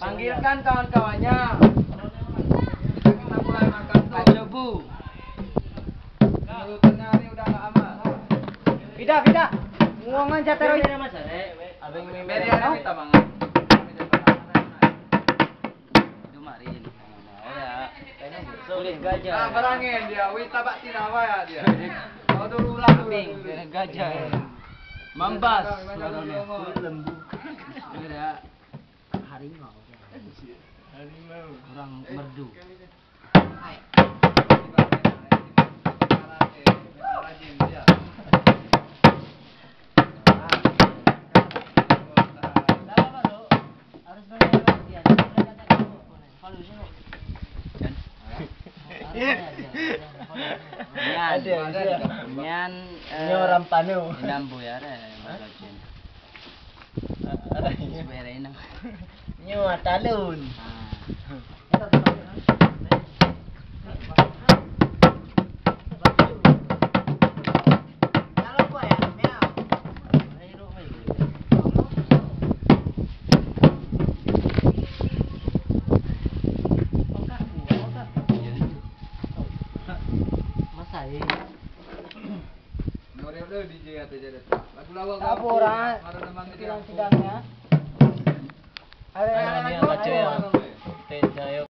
Panggilkan kawan-kawannya. Kita mulai makan pacobu. Penurutannya ini udah nggak aman. Pida. Nguangan jatero. Abang memberi ada kita mangan. Dumarin. Boleh gajah. Ah, barangin dia. Wita bak tinawa ya dia. Kau dulu ulang dulu. Gajah. Mambas. Lembu. Ada Harimau. harimau. Orang merdu. Nyan orang panu. Nambu ya bagajin. Sebenarnya nang. Nyo talun. DJ atau jadi lagu lawak apa orang sidangnya ada